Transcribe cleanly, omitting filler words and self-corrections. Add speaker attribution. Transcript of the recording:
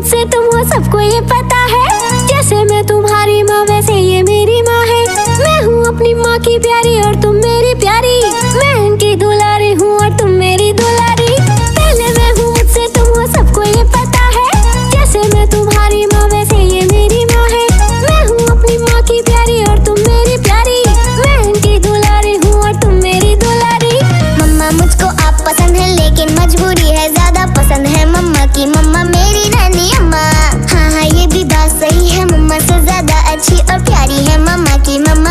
Speaker 1: मुझसे तुम हो सबको ये पता है। जैसे मैं तुम्हारी माँ वैसे ये मेरी माँ है। मैं हूँ अपनी माँ की प्यारी और तुम मेरी प्यारी। मैं इनकी दुलारी हूँ और तुम मेरी दुलारी। पहले मैं हूँ मुझसे तुम हो सबको ये पता है। जैसे मैं तुम्हारी माँ वैसे ये मेरी माँ है। मैं हूँ अपनी माँ की प्यारी और तुम मेरी प्यारी। मैं इनकी दुलारी हूँ और तुम मेरी दुलारी।
Speaker 2: मम्मा मुझको आप पसंद है लेकिन मजबूरी है, ज्यादा पसंद है मम्मा की मम्मा मेरी नानी अम्मा। हाँ हाँ ये भी बात सही है, मम्मा से ज्यादा अच्छी और प्यारी है मम्मा की मम्मा।